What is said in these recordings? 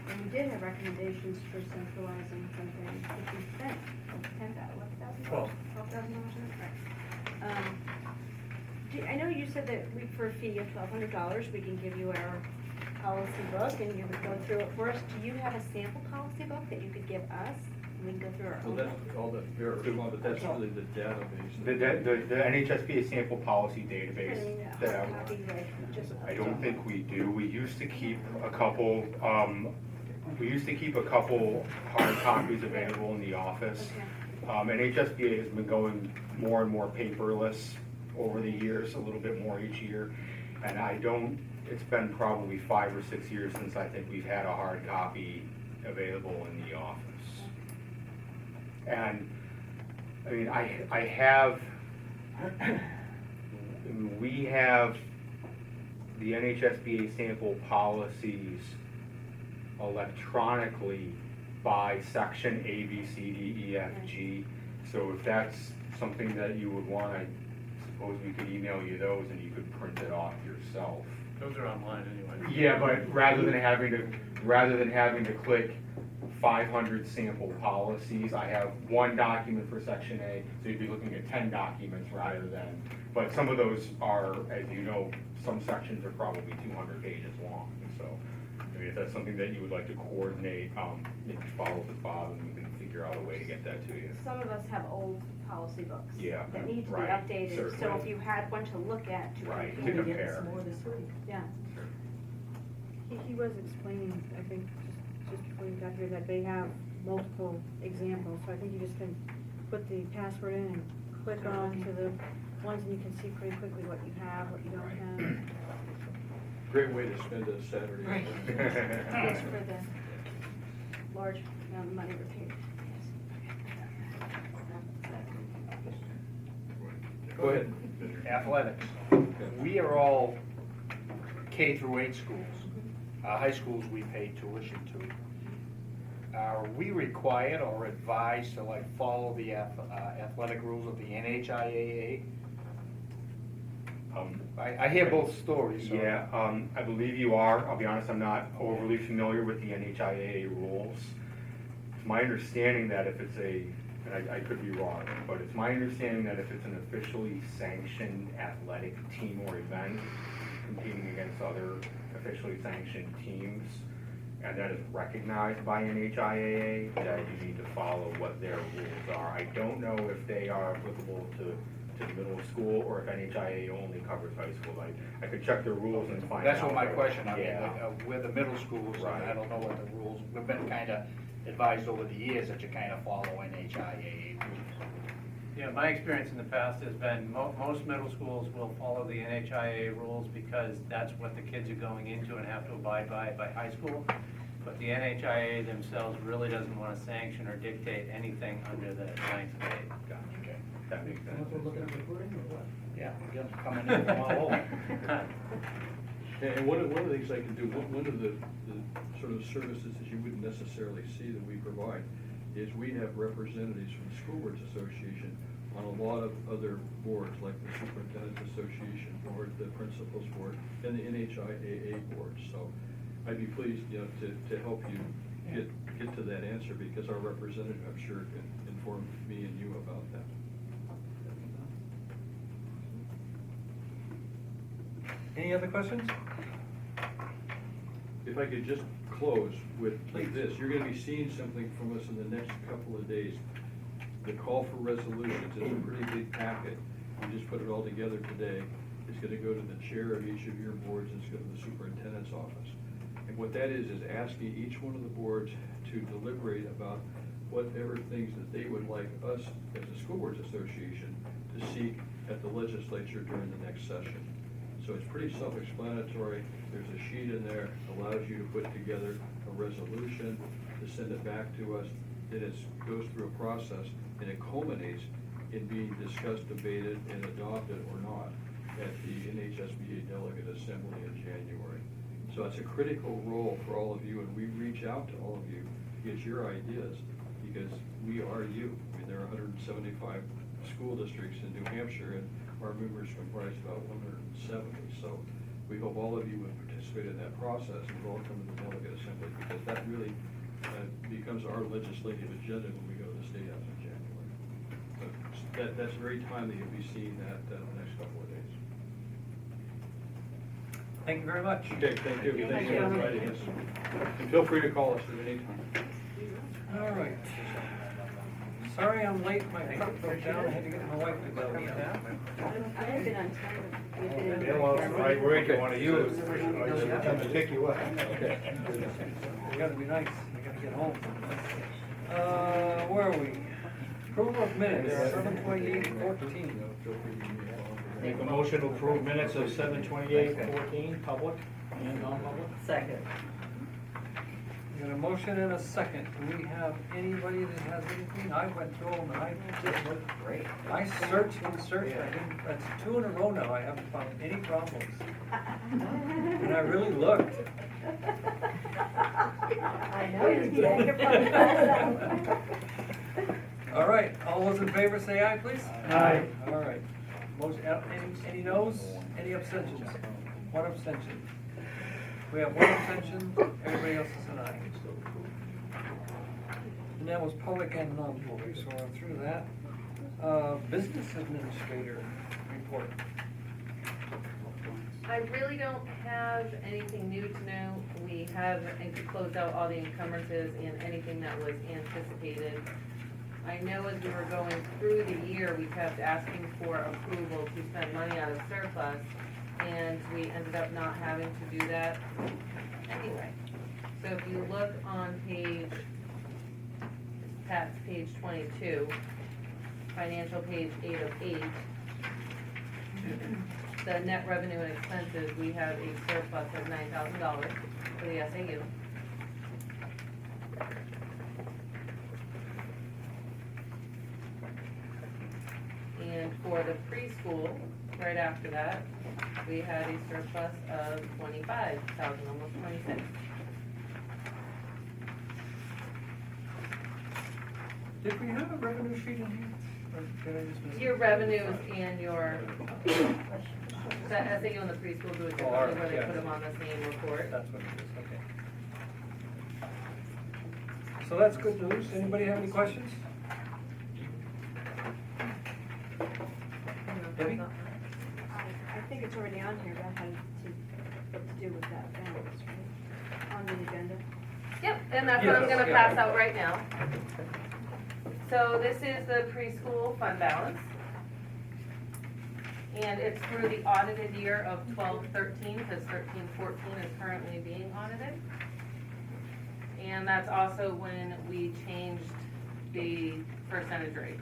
And we did have recommendations for centralizing something, which we spent $10,000, $12,000, right? I know you said that for a fee of $1,200, we can give you our policy book and you would go through it for us. Do you have a sample policy book that you could give us? And we can go through our Well, own. that's all that Vera responded, but that's really the database. The NHSBA sample policy database. that Copy, like, just. I don't think we do. We used to keep a couple, hard copies available in the office. Okay. NHSBA has been going more and more paperless over the years, a little bit more each year. And it's been probably 5 or 6 years since I think we've had a hard copy available in the office. And, I mean, we have the NHSBA sample policies electronically by section A, B, C, D, E, F, G. So if that's something that you would want, I suppose we could email you those and you could print it off yourself. Those are online anyway. Yeah, but rather than having to click 500 sample policies, I have one document for section A, so you'd be looking at 10 documents rather than, but some of those are, as you know, some sections are probably 200 pages long, so I mean, if that's something that you would like to coordinate, maybe follow up with Bob and we can figure out a way to get that to you. Some of us have old policy books. Yeah, that need to be right, updated, so certainly. if you had one to look at to Right, to compare. compare. Some more this week. Yeah. He was explaining, I think, just before you got here, that they have multiple examples, so I think you just can put the password in and click on to the ones and you can see pretty quickly what you have, what you don't have. Great way to spend a Saturday. Right. Yes, for the large amount of money we're paid. Go ahead. Athletics. We are all K through 8 schools. High schools we pay tuition to. Are we required or advised to follow the athletic rules of the NHIAA? I hear both stories. So. Yeah, I believe you are. I'll be honest, I'm not overly familiar with the NHIAA rules. It's my understanding that if it's and I could be wrong, but it's my understanding that if it's an officially sanctioned athletic team or event competing against other officially sanctioned teams, and that is recognized by NHIAA, that you need to follow what their rules are. I don't know if they are applicable to middle school or if NHIAA only covers high school. I could check their rules and find out. That's what my question. I mean, Yeah. we're the middle schools, Right. and I don't know what the rules. We've been kind of advised over the years that you kind of follow NHIAA rules. Yeah, my experience in the past has been most middle schools will follow the NHIA rules because that's what the kids are going into and have to abide by high school. But the NHIA themselves really doesn't want to sanction or dictate anything under the ninth grade. Gotcha. Okay. That makes sense. We're looking at recruiting or what? Yeah, we got them coming in from all over. And one of the things I can do, one of the sort of services that you wouldn't necessarily see that we provide is we have representatives from the School Boards Association on a lot of other boards, like the Superintendent's Association Board, the Principals Board, and the NHIAA Board. So I'd be pleased, to help you get to that answer, because our representative, I'm sure, can inform me and you about that. Any other questions? If I could just close with this, you're gonna be seeing something from us in the next couple of days. The call for resolutions is a pretty big packet. We just put it all together today. It's gonna go to the chair of each of your boards, and it's going to the superintendent's office. And what that is asking each one of the boards to deliberate about whatever things that they would like us, as a School Boards Association, to seek at the legislature during the next session. So it's pretty self-explanatory. There's a sheet in there that allows you to put together a resolution, to send it back to us. Then it goes through a process, and it culminates in being discussed, debated, and adopted or not at the NHSBA Delegate Assembly in January. So it's a critical role for all of you, and we reach out to all of you to get your ideas, because we are you. I mean, there are 175 school districts in New Hampshire, and our members comprise about 170. So we hope all of you would participate in that process and welcome to the Delegate Assembly, because that really becomes our legislative agenda when we go to the State House in January. But that's very timely, you'll be seeing that in the next couple of days. Thank you very much. Okay, thank you. Thank Thank you. you for inviting us. And feel free to call us at any time. All right. Sorry I'm late, my truck broke down, I had to get my wife to go meet that. I have been on time. We've been in- Yeah, well, it's the right word you wanna use. Come to pick you up. We gotta be nice, we gotta get home. Where are we? Approval of minutes, 7/28/14. Make a motion to approve minutes of 7/28/14, public and non-public. Second. We got a motion and a second. Do we have anybody that has anything? I went through them and I Just looked great. I searched and searched, I didn't, that's 2 in a row now, I haven't found any problems. And I really looked. I know you did. You're probably- All right, all those in favor say aye, please. Aye. All right. Motion, any noes, any abstentions? 1 abstention. We have 1 abstention, everybody else is an aye. And that was public and non-public, so we're through that. Business administrator report. I really don't have anything new to know. We have closed out all the encumbrances and anything that was anticipated. I know as we were going through the year, we kept asking for approval to spend money out of surplus, and we ended up not having to do that anyway. So if you look on Pat's page 22, financial page 8 of 8, the net revenue and expenses, we have a surplus of $9,000 for the SAU. And for the preschool, right after that, we had a surplus of 25,000, almost 26. Did we have a revenue sheet in here? Or did I just miss it? Your revenues and your, the SAU and the preschool do it differently, where they yeah. put them on the same report. That's what it is, okay. So that's good news. Anybody have any questions? Debbie? I think it's already on here, that had what to do with that balance, right? On the agenda. Yep, and that's what I'm Yes, gonna yeah. pass out right now. So this is the preschool fund balance. And it's through the audited year of 12-13, because 13-14 is currently being audited. And that's also when we changed the percentage rate.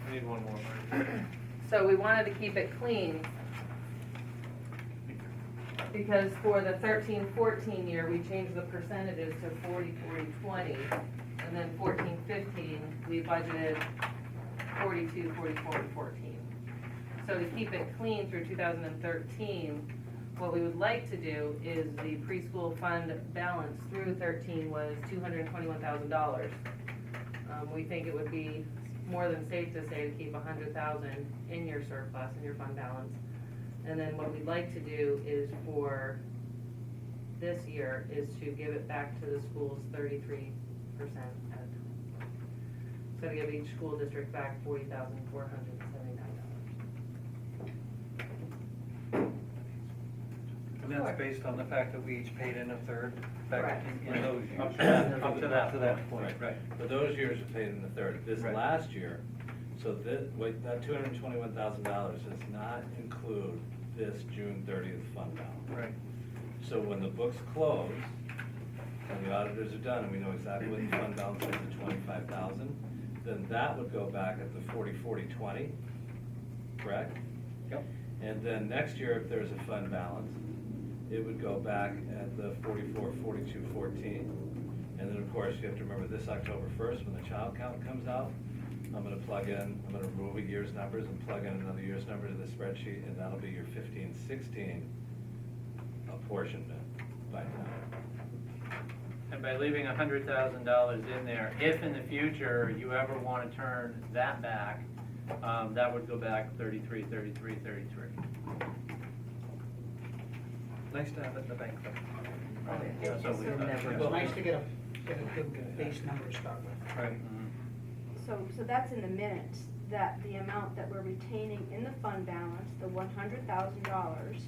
I need one more. So we wanted to keep it clean. Because for the 13-14 year, we changed the percentages to 40-40-20. And then 14-15, we budgeted 42, 44, and 14. So to keep it clean through 2013, what we would like to do is the preschool fund balance through 13 was $221,000. We think it would be more than safe to say to keep $100,000 in your surplus, in your fund balance. And then what we'd like to do is for this year is to give it back to the schools 33% at a time. So to give each school district back $40,479. And that's based on the fact that we each paid in a third back Correct. in those years. Up to that point, right. But those years are paid in the third. This Right. last year, so that $221,000 does not include this June 30th fund balance. Right. So when the books close, and the auditors are done, and we know exactly what the fund balance is at 25,000, then that would go back at the 40-40-20, correct? Yep. And then next year, if there's a fund balance, it would go back at the 44-42-14. And then, of course, you have to remember this October 1st, when the child count comes out, I'm gonna remove a year's numbers and plug in another year's number to the spreadsheet, and that'll be your 15-16 apportionment by now. And by leaving $100,000 in there, if in the future you ever want to turn that back, that would go back 33, 33, 33. Nice to have it in the bank. That's what we thought, yeah. It's nice to get a Get a good base number to start with. Right. So that's in the minutes, that the amount that we're retaining in the fund balance, the $100,000,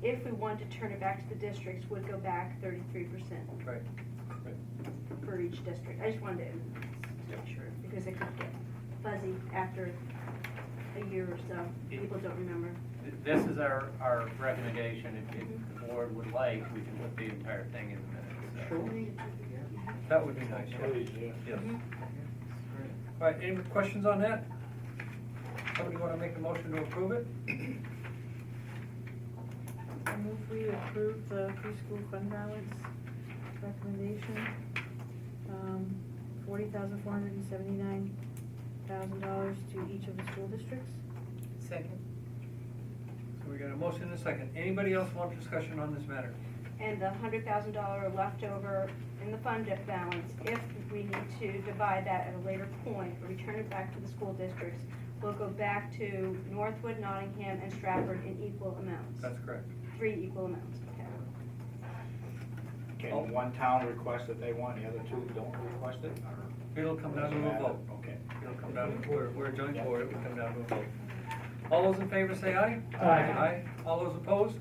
if we want to turn it back to the districts, would go back 33% Right. for each district. I just wanted to make sure, because it could get fuzzy after a year or so. People don't remember. This is our recommendation. If the board would like, we can put the entire thing in the minutes. That would be nice, yeah. Yes. All right, any questions on that? Somebody wanna make a motion to approve it? I move we approve the preschool fund balance recommendation, $40,479,000 to each of the school districts. Second. So we got a motion and a second. Anybody else want discussion on this matter? And the $100,000 leftover in the fund balance, if we need to divide that at a later point, or return it back to the school districts, will go back to Northwood, Nottingham, and Strafford in equal amounts. That's correct. 3 equal amounts, okay. Can one town request that they want, the other two don't request it, or? It'll come down to a vote. Okay. It'll come down, we're a joint board, it will come down to a vote. All those in favor say aye? Aye. Aye. All those opposed?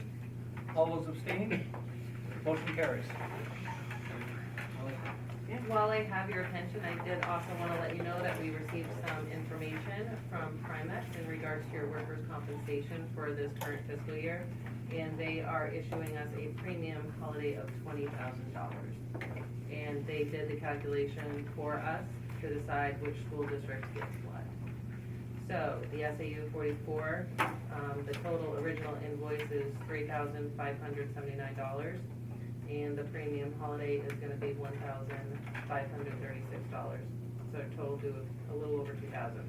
All those abstaining? Motion carries. While I have your attention, I did also want to let you know that we received some information from Primex in regards to your workers' compensation for this current fiscal year. And they are issuing us a premium holiday of $20,000. And they did the calculation for us to decide which school district gets what. So the SAU 44, the total original invoice is $3,579. And the premium holiday is gonna be $1,536. So a total due of a little over $2,000.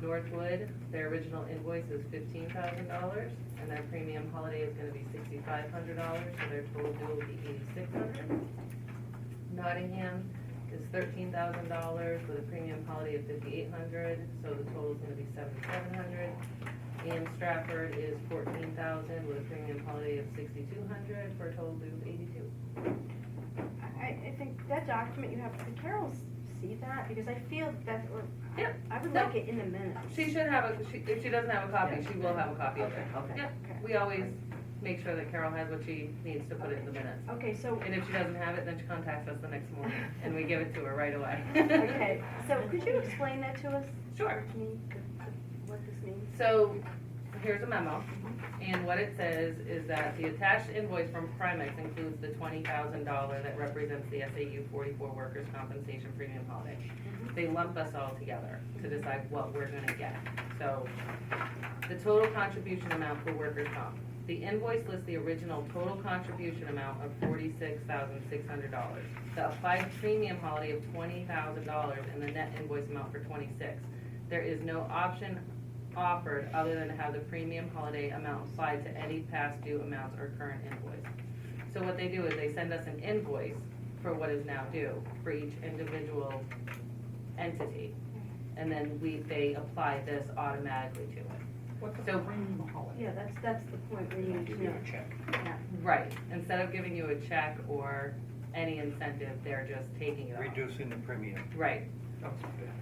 Northwood, their original invoice is $15,000, and their premium holiday is gonna be $6,500, so their total due will be $8,600. Nottingham is $13,000 with a premium holiday of $5,800, so the total is gonna be $7,700. And Strafford is $14,000 with a premium holiday of $6,200 for a total due of $82. I think that document you have, can Carol see that? Because I feel that, or, Yep. I would No. like it in the minutes. She should have if she doesn't have a copy, she will have a copy of it. Okay. Yep, Okay. we always make sure that Carol has what she needs to put it in the minutes. Okay, so, And if she doesn't have it, then she contacts us the next morning, and we give it to her right away. okay, so could you explain that to us? Sure. To me, what this means? So, here's a memo, and what it says is that the attached invoice from Primex includes the $20,000 that represents the SAU 44 workers' compensation premium holiday. They lump us all together to decide what we're gonna get. So, the total contribution amount for workers' comp. The invoice lists the original total contribution amount of $46,600. The applied premium holiday of $20,000 and the net invoice amount for $26,000. There is no option offered other than to have the premium holiday amount applied to any past due amounts or current invoice. So what they do is they send us an invoice for what is now due for each individual entity. And then they apply this automatically to it. What's a So- premium holiday? Yeah, that's the point we need to Give you know. a check. Yeah. Right, instead of giving you a check or any incentive, they're just taking it off. Reducing the premium. Right,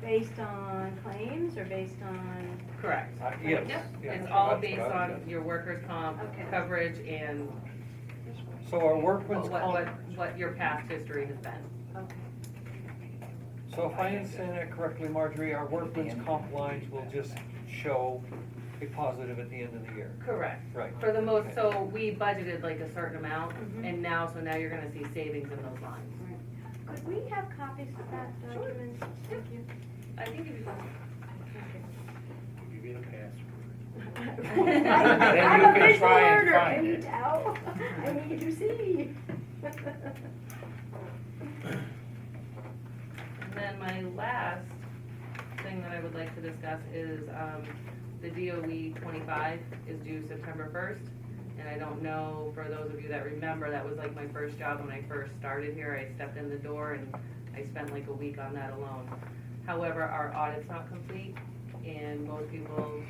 Based on claims or based on, correct. Yes. Yep, yes. it's all That's based what I would on guess. your workers' comp Okay. coverage and So our workman's comp, what your past history has been. okay. so if I understand that correctly, Marjorie, our workman's comp lines will just show a positive at the end of the year. Correct. Right. For the most, so we budgeted like a certain amount, Mhm. and now you're gonna see savings in those lines. Right. Could we have copies of that document? Thank you. I think if you. Give you the password. I'm you a can visual try and learner, find can you it. tell? I need to see. And then my last thing that I would like to discuss is, the DOE 25 is due September 1st. And I don't know, for those of you that remember, that was like my first job when I first started here. I stepped in the door and I spent like a week on that alone. However, our audit's not complete, and most people,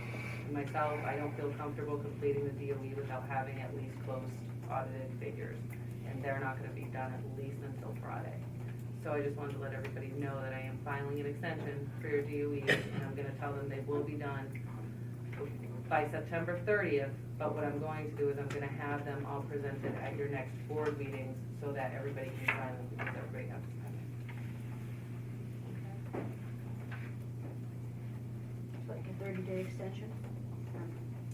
myself, I don't feel comfortable completing the DOE without having at least close audited figures. And they're not gonna be done at least until Friday. So I just wanted to let everybody know that I am filing an extension for your DOE, and I'm gonna tell them they will be done by September 30th, but what I'm going to do is I'm gonna have them all presented at your next board meetings so that everybody can sign them, because everybody has to sign it. It's like a 30-day extension.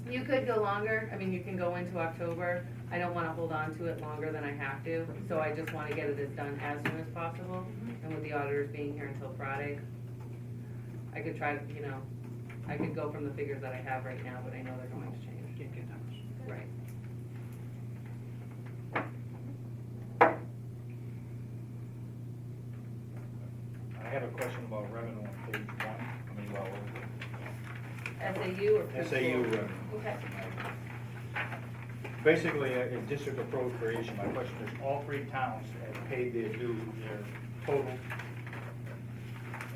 You could go longer, I mean, you can go into October, I don't wanna hold on to it longer than I have to, so I just wanna get it as done as soon as possible, and with the auditors being here until Friday, I could try, you know, I could go from the figures that I have right now, but I know they're going to change. Can't get numbers. Right. I have a question about revenue on page one, I mean, well, SAU or preschool? SAU revenue. Okay. Basically, in district appropriation, my question is, all three towns have paid their due, their total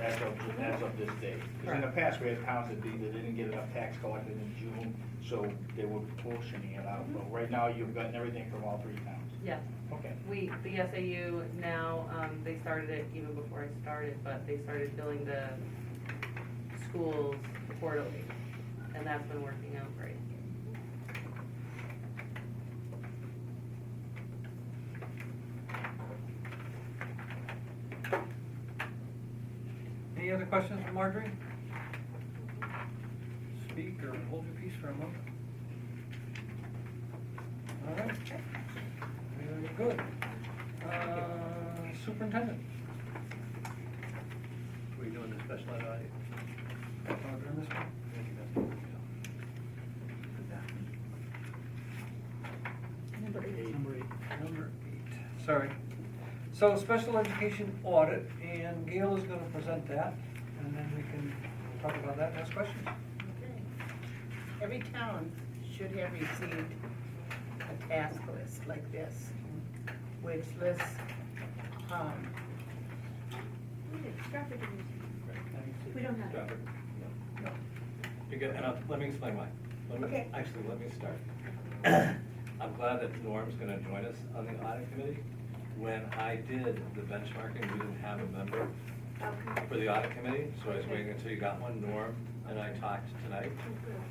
as of this date. Because in the past, we had towns that didn't get enough tax collected in June, so they were portioning it out. But right now, you've gotten everything from all three towns. Yes. Okay. The SAU now, they started it even before I started, but they started billing the schools quarterly, and that's been working out great. Any other questions for Marjorie? Speak or hold your peace for a moment. All right. Very good. Superintendent? Were you doing the special ed audit? On this one? Number 8. Number 8, sorry. So, special education audit, and Gail is gonna present that, and then we can talk about that. Next question? Okay. Every town should have received a task list like this, which lists, Strafford didn't receive. We don't have it. Strafford, no. You get, and let me explain why. Okay. Actually, let me start. I'm glad that Norm's gonna join us on the audit committee. When I did the benchmarking, we didn't have a member Okay. for the audit committee, so I was waiting until you got one. Norm and I talked tonight,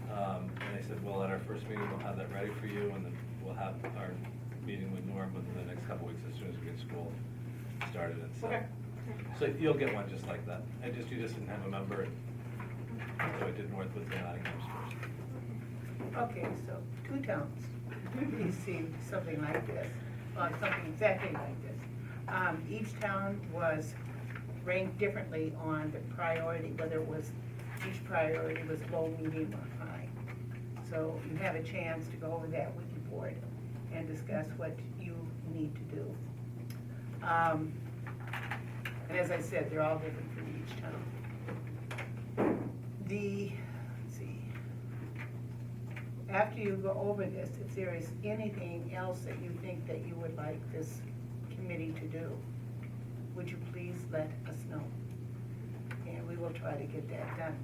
and I said, well, at our first meeting, we'll have that ready for you, and then we'll have our meeting with Norm within the next couple weeks, as soon as we get school started and stuff. Okay. So you'll get one just like that. You just didn't have a member, so I did Northwood and Nottingham's first. okay, so 2 towns received something like this, or something exactly like this. Each town was ranked differently on the priority, whether it was, each priority was low, medium, or high. So you have a chance to go over that with your board and discuss what you need to do. And as I said, they're all different from each town. Let's see, after you go over this, if there is anything else that you think that you would like this committee to do, would you please let us know? And we will try to get that done.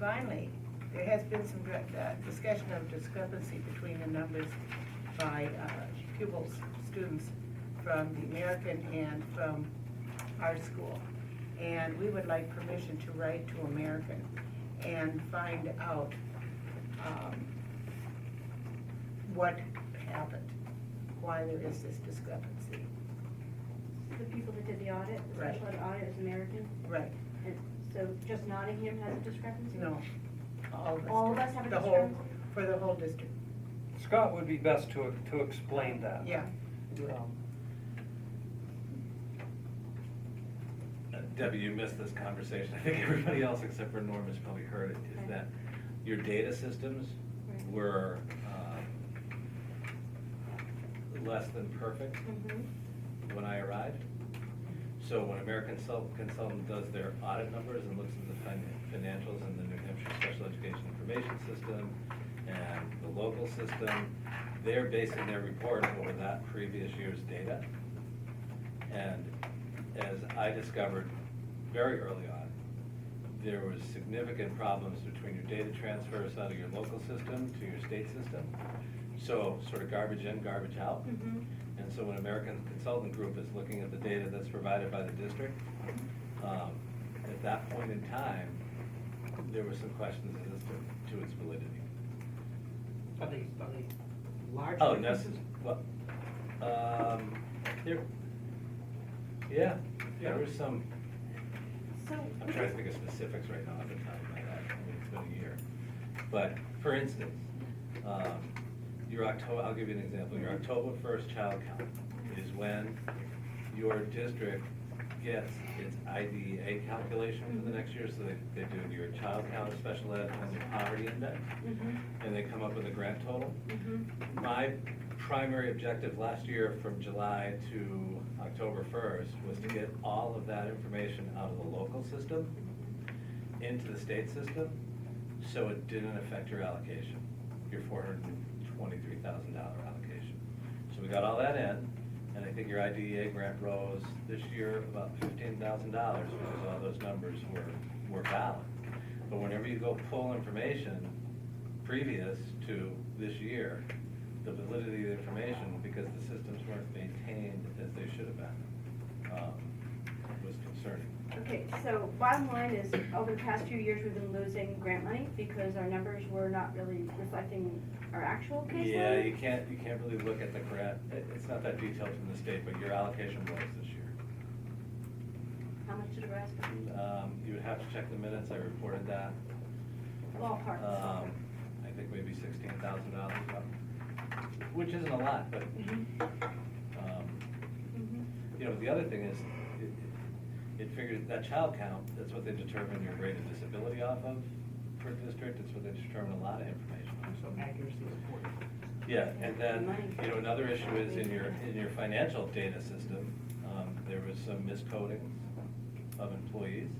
Finally, there has been some discussion of discrepancy between the numbers by pupils, students from the American and from our school. And we would like permission to write to American and find out what happened, why there is this discrepancy. The people that did the audit, the Right. special ed audit is American, Right, and so just Nottingham has a discrepancy? no, all of us. All of do. us have a The whole- discrepancy? For the whole district, Scott would be best to explain that. yeah. Do it. Debbie, you missed this conversation. I think everybody else except for Norm has probably heard it, is Okay. that your data systems Right. were less than perfect Mhm. when I arrived. So when American Consultant does their audit numbers and looks at the financials in the New Hampshire Special Education Information System and the local system, they're basing their report over that previous year's data. And as I discovered very early on, there was significant problems between your data transfers out of your local system to your state system. So sort of garbage in, garbage out. Mhm. And so when American Consultant Group is looking at the data that's provided by the district, at that point in time, there were some questions as to its validity. Are they large? Oh, differences? well, there, yeah, there was some, So. I'm trying to think of specifics right now off the top of my head, I mean, it's been a year. But, for instance, your October, I'll give you an example, your October 1st child count is when your district gets its IDEA calculation for the next year, so they do your child count of special ed and your poverty index, Mhm. and they come up with a grant total. Mhm. My primary objective last year from July to October 1st was to get all of that information out of the local system into the state system, so it didn't affect your allocation, your $423,000 allocation. So we got all that in, and I think your IDEA grant rose this year about $15,000, because all those numbers were valid. But whenever you go pull information previous to this year, the validity of the information, because the systems weren't maintained as they should have been, was concerning. Okay, so bottom line is, over the past few years, we've been losing grant money because our numbers were not really reflecting our actual caseload? Yeah, you can't really look at the grant, it's not that detailed from the state, but your allocation rose this year. How much did it rise by? You would have to check the minutes, I reported that. Ballpark. I think maybe $16,000, which isn't a lot, but, Mhm. Mhm. you know, the other thing is, it figured that child count, that's what they determine your rate of disability off of for a district, it's what they determine a lot of information on. So accuracy is important. Yeah, and then, you know, another issue is in your financial data system, there was some miscoding of employees.